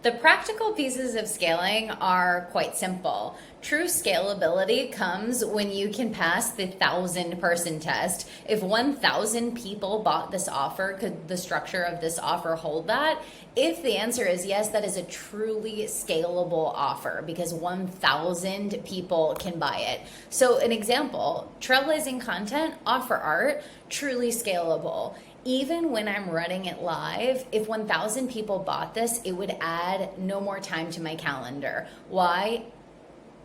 The practical pieces of scaling are quite simple. True scalability comes when you can pass the 1,000-person test. If 1,000 people bought this offer, could the structure of this offer hold that? If the answer is yes, that is a truly scalable offer because 1,000 people can buy it. So an example, trailblazing content, offer art, truly scalable. Even when I'm running it live, if 1,000 people bought this, it would add no more time to my calendar. Why?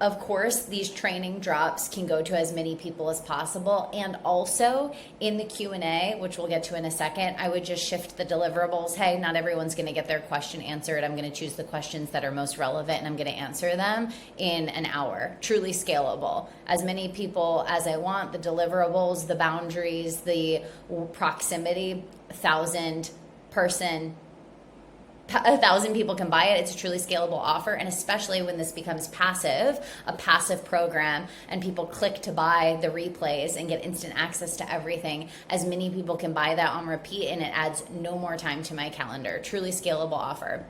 Of course, these training drops can go to as many people as possible. And also in the Q&A, which we'll get to in a second, I would just shift the deliverables. Hey, not everyone's going to get their question answered. I'm going to choose the questions that are most relevant and I'm going to answer them in an hour. Truly scalable. As many people as I want, the deliverables, the boundaries, the proximity, 1,000 person 1,000 people can buy it. It's a truly scalable offer. And especially when this becomes passive, a passive program, and people click to buy the replays and get instant access to everything, as many people can buy that on repeat and it adds no more time to my calendar. Truly scalable offer.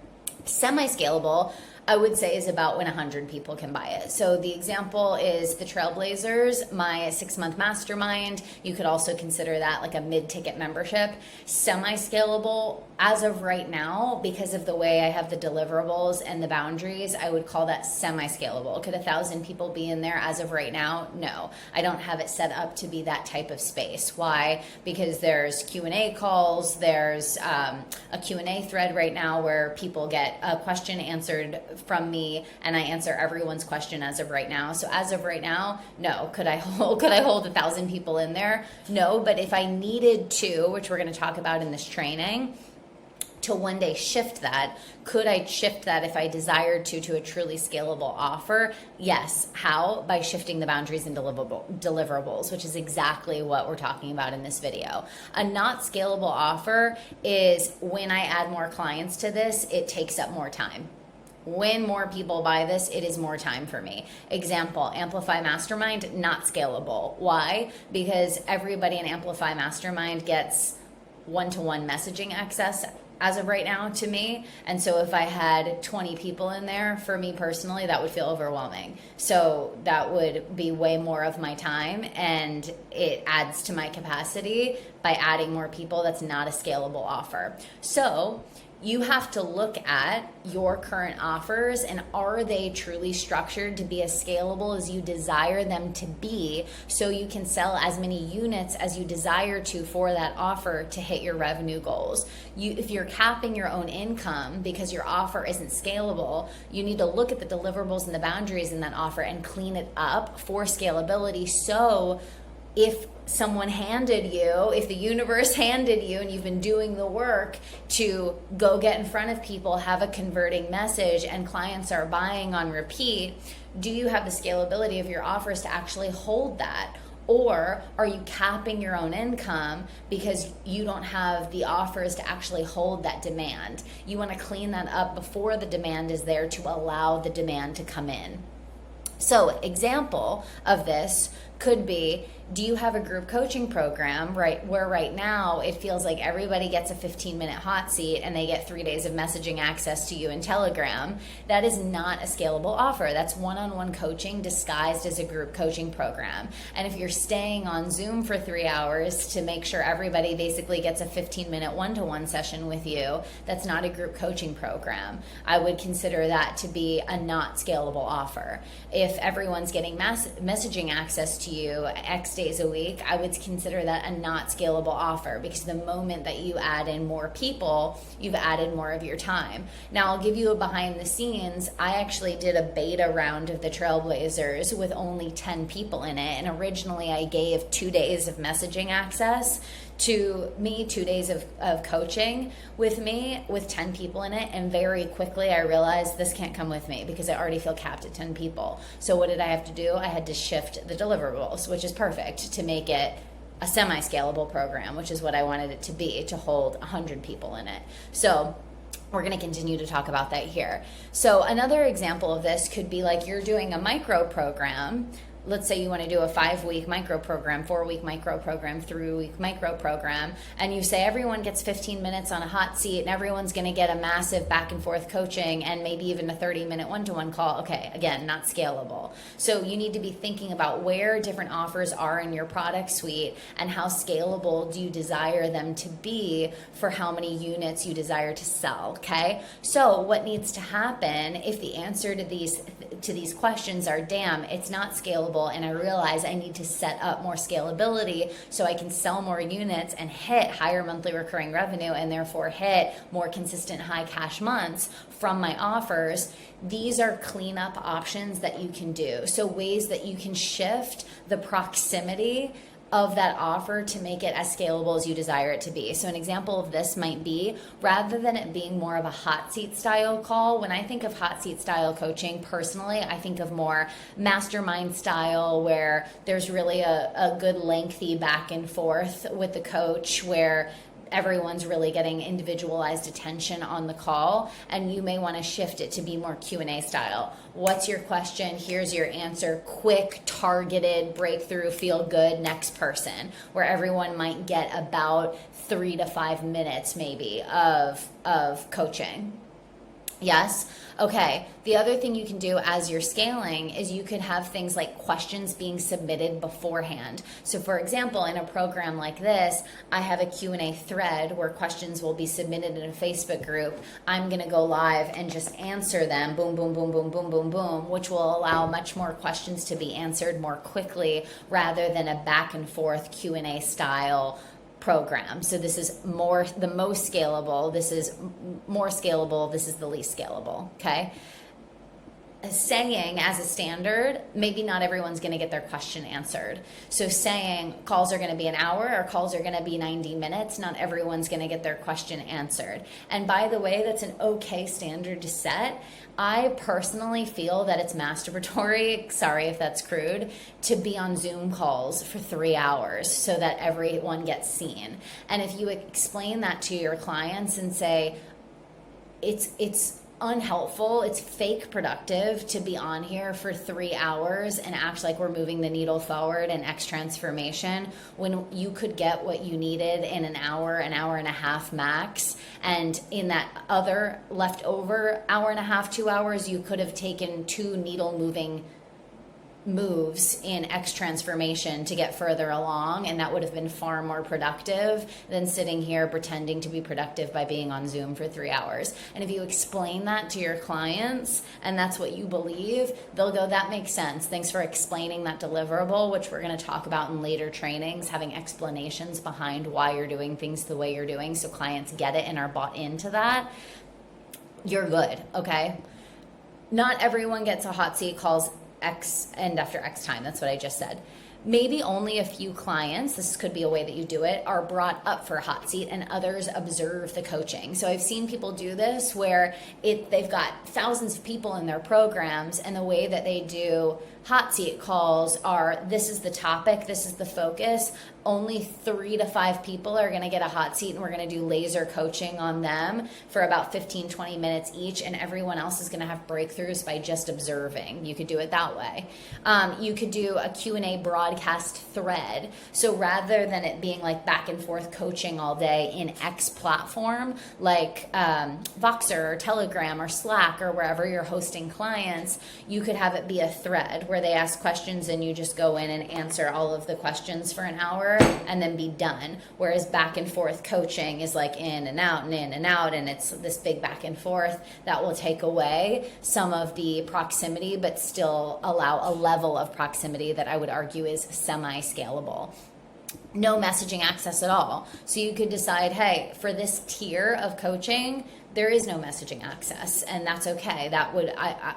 Semi-scalable, I would say, is about when 100 people can buy it. So the example is the Trailblazers, my 6-month mastermind. You could also consider that like a mid-ticket membership. Semi-scalable, as of right now, because of the way I have the deliverables and the boundaries, I would call that semi-scalable. Could 1,000 people be in there as of right now? No, I don't have it set up to be that type of space. Why? Because there's Q&A calls, there's a Q&A thread right now where people get a question answered from me and I answer everyone's question as of right now. So as of right now, no. Could I hold 1,000 people in there? No, but if I needed to, which we're going to talk about in this training, to one day shift that, could I shift that if I desired to a truly scalable offer? Yes. How? By shifting the boundaries and deliverables, which is exactly what we're talking about in this video. A not scalable offer is when I add more clients to this, it takes up more time. When more people buy this, it is more time for me. Example, Amplify Mastermind, not scalable. Why? Because everybody in Amplify Mastermind gets one-to-one messaging access as of right now to me. And so if I had 20 people in there, for me personally, that would feel overwhelming. So that would be way more of my time and it adds to my capacity by adding more people. That's not a scalable offer. So you have to look at your current offers and are they truly structured to be as scalable as you desire them to be so you can sell as many units as you desire to for that offer to hit your revenue goals. If you're capping your own income because your offer isn't scalable, you need to look at the deliverables and the boundaries in that offer and clean it up for scalability. So if someone handed you, if the universe handed you and you've been doing the work to go get in front of people, have a converting message and clients are buying on repeat, do you have the scalability of your offers to actually hold that? Or are you capping your own income because you don't have the offers to actually hold that demand? You want to clean that up before the demand is there to allow the demand to come in. So example of this could be, do you have a group coaching program where right now it feels like everybody gets a 15-minute hot seat and they get 3 days of messaging access to you in Telegram? That is not a scalable offer. That's one-on-one coaching disguised as a group coaching program. And if you're staying on Zoom for 3 hours to make sure everybody basically gets a 15-minute one-to-one session with you, that's not a group coaching program. I would consider that to be a not scalable offer. If everyone's getting messaging access to you X days a week, I would consider that a not scalable offer because the moment that you add in more people, you've added more of your time. Now, I'll give you a behind the scenes. I actually did a beta round of the Trailblazers with only 10 people in it. And originally I gave 2 days of messaging access to me, 2 days of coaching with me with 10 people in it. And very quickly I realized this can't come with me because I already feel capped at 10 people. So what did I have to do? I had to shift the deliverables, which is perfect, to make it a semi-scalable program, which is what I wanted it to be, to hold 100 people in it. So we're going to continue to talk about that here. So another example of this could be like you're doing a micro program let's say you want to do a 5-week micro program, 4-week micro program, 3-week micro program, and you say everyone gets 15 minutes on a hot seat and everyone's going to get a massive back and forth coaching and maybe even a 30-minute one-to-one call. Okay, again, not scalable. So you need to be thinking about where different offers are in your product suite and how scalable do you desire them to be for how many units you desire to sell. Okay, so what needs to happen if the answer to these questions are, damn, it's not scalable, and I realize I need to set up more scalability so I can sell more units and hit higher monthly recurring revenue and therefore hit more consistent high cash months from my offers. These are cleanup options that you can do. So ways that you can shift the proximity of that offer to make it as scalable as you desire it to be. So an example of this might be, rather than it being more of a hot seat style call, when I think of hot seat style coaching, personally, I think of more mastermind style, where there's really a good lengthy back and forth with the coach, where everyone's really getting individualized attention on the call, and you may want to shift it to be more Q&A style. What's your question? Here's your answer. Quick, targeted, breakthrough, feel good, next person, where everyone might get about 3 to 5 minutes maybe of coaching. Yes? Okay. The other thing you can do as you're scaling is you could have things like questions being submitted beforehand. So for example, in a program like this, I have a Q&A thread where questions will be submitted in a Facebook group. I'm going to go live and just answer them, boom, boom, boom, boom, boom, boom, boom, which will allow much more questions to be answered more quickly rather than a back and forth Q&A style program. So this is the most scalable, this is more scalable, this is the least scalable, okay? Saying as a standard, maybe not everyone's going to get their question answered. So saying calls are going to be an hour or calls are going to be 90 minutes, not everyone's going to get their question answered. And by the way, that's an okay standard to set. I personally feel that it's masturbatory, sorry if that's crude, to be on Zoom calls for 3 hours so that everyone gets seen. And if you explain that to your clients and say, it's unhelpful, it's fake productive to be on here for 3 hours and act like we're moving the needle forward in X transformation when you could get what you needed in an hour and a half max. And in that other leftover hour and a half, 2 hours, you could have taken 2 needle moving moves in X transformation to get further along, and that would have been far more productive than sitting here pretending to be productive by being on Zoom for 3 hours. And if you explain that to your clients and that's what you believe, they'll go, that makes sense. Thanks for explaining that deliverable, which we're going to talk about in later trainings, having explanations behind why you're doing things the way you're doing so clients get it and are bought into that. You're good, okay? Not everyone gets a hot seat calls X and after X time. That's what I just said. Maybe only a few clients, this could be a way that you do it, are brought up for a hot seat and others observe the coaching. So I've seen people do this where they've got thousands of people in their programs, and the way that they do hot seat calls are, this is the topic, this is the focus. Only 3 to 5 people are going to get a hot seat, and we're going to do laser coaching on them for about 15, 20 minutes each, and everyone else is going to have breakthroughs by just observing. You could do it that way. You could do a Q&A broadcast thread. So rather than it being like back and forth coaching all day in X platform, like Voxer or Telegram or Slack or wherever you're hosting clients, you could have it be a thread where they ask questions and you just go in and answer all of the questions for an hour and then be done. Whereas back and forth coaching is like in and out and in and out, and it's this big back and forth that will take away some of the proximity but still allow a level of proximity that I would argue is semi-scalable. No messaging access at all. So you could decide, hey, for this tier of coaching, there is no messaging access, and that's okay. That would, I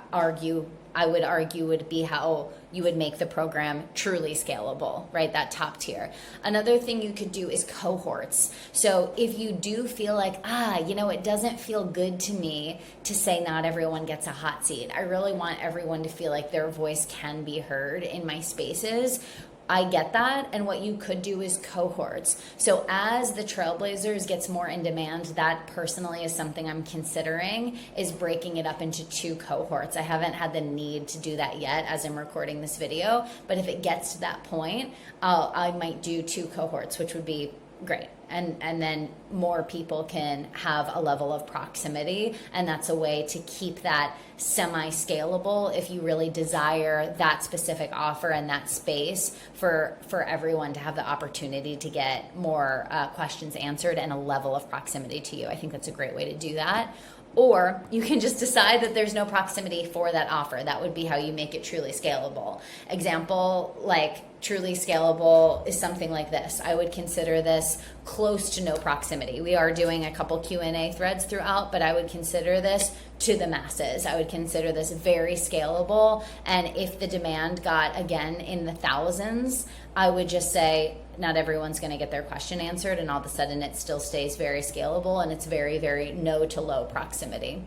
would argue would be how you would make the program truly scalable, right? That top tier. Another thing you could do is cohorts. So if you do feel like, it doesn't feel good to me to say not everyone gets a hot seat. I really want everyone to feel like their voice can be heard in my spaces. I get that. And what you could do is cohorts. So as the Trailblazers gets more in demand, that personally is something I'm considering, is breaking it up into 2 cohorts. I haven't had the need to do that yet as I'm recording this video, but if it gets to that point, I might do 2 cohorts, which would be great. And then more people can have a level of proximity, and that's a way to keep that semi-scalable if you really desire that specific offer and that space for everyone to have the opportunity to get more questions answered and a level of proximity to you. I think that's a great way to do that. Or you can just decide that there's no proximity for that offer. That would be how you make it truly scalable. Example, like truly scalable is something like this. I would consider this close to no proximity. We are doing a couple Q&A threads throughout, but I would consider this to the masses. I would consider this very scalable. And if the demand got, again, in the thousands, I would just say, not everyone's going to get their question answered, and all of a sudden it still stays very scalable, and it's very, very no to low proximity.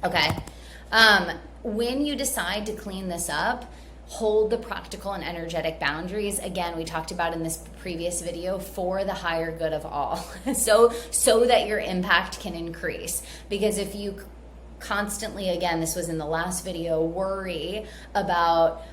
Okay. When you decide to clean this up, hold the practical and energetic boundaries. Again, we talked about in this previous video, for the higher good of all. so that your impact can increase. Because if you constantly, again, this was in the last video, worry about,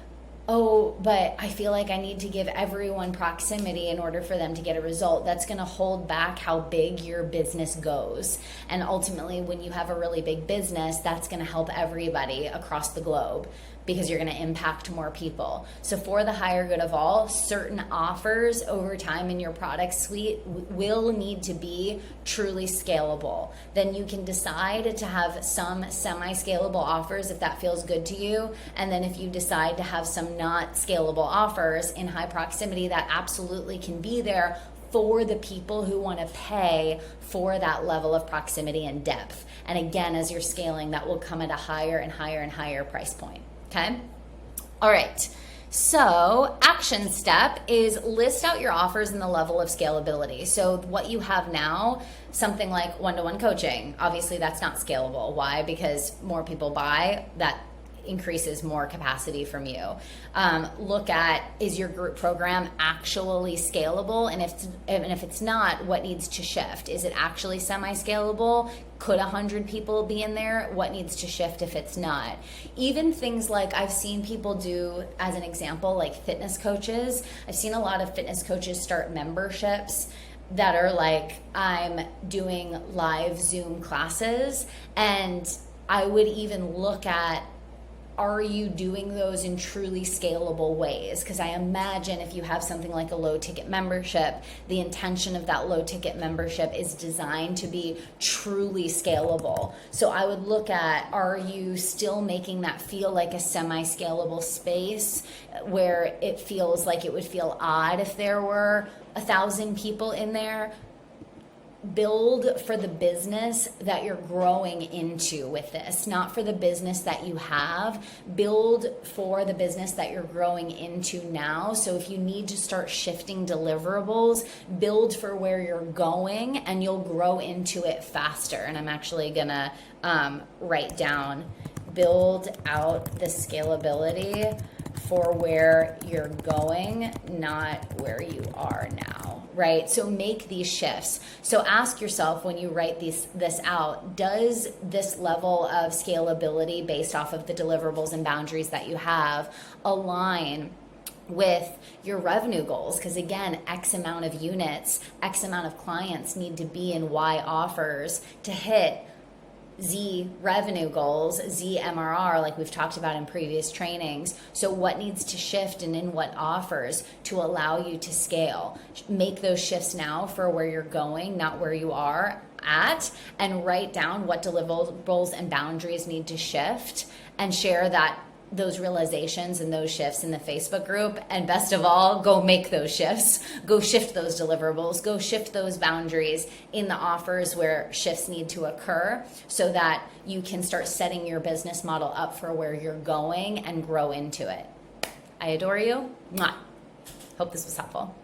oh, but I feel like I need to give everyone proximity in order for them to get a result, that's going to hold back how big your business goes. And ultimately, when you have a really big business, that's going to help everybody across the globe, because you're going to impact more people. So for the higher good of all, certain offers over time in your product suite will need to be truly scalable. Then you can decide to have some semi-scalable offers if that feels good to you. And then if you decide to have some not scalable offers in high proximity, that absolutely can be there for the people who want to pay for that level of proximity and depth. And again, as you're scaling, that will come at a higher and higher and higher price point. Okay. All right. So action step is list out your offers and the level of scalability. So what you have now, something like one-to-one coaching, obviously that's not scalable. Why? Because more people buy, that increases more capacity from you. Look at, is your group program actually scalable? And if it's not, what needs to shift? Is it actually semi-scalable? Could 100 people be in there? What needs to shift if it's not? Even things like I've seen people do, as an example, like fitness coaches. I've seen a lot of fitness coaches start memberships that are like, I'm doing live Zoom classes, and I would even look at, are you doing those in truly scalable ways? Because I imagine if you have something like a low ticket membership, the intention of that low ticket membership is designed to be truly scalable. So I would look at, are you still making that feel like a semi-scalable space where it feels like it would feel odd if there were 1,000 people in there? Build for the business that you're growing into with this, not for the business that you have. Build for the business that you're growing into now. So if you need to start shifting deliverables, build for where you're going and you'll grow into it faster. And I'm actually gonna write down, build out the scalability for where you're going, not where you are now, right? So make these shifts. So ask yourself when you write this out, does this level of scalability based off of the deliverables and boundaries that you have align with your revenue goals? Because again, X amount of units, X amount of clients need to be in Y offers to hit Z revenue goals, Z MRR, like we've talked about in previous trainings. So what needs to shift and in what offers to allow you to scale? Make those shifts now for where you're going, not where you are at, and write down what deliverables and boundaries need to shift and share those realizations and those shifts in the Facebook group. And best of all, go make those shifts, go shift those deliverables, go shift those boundaries in the offers where shifts need to occur so that you can start setting your business model up for where you're going and grow into it. I adore you. Mwah. Hope this was helpful.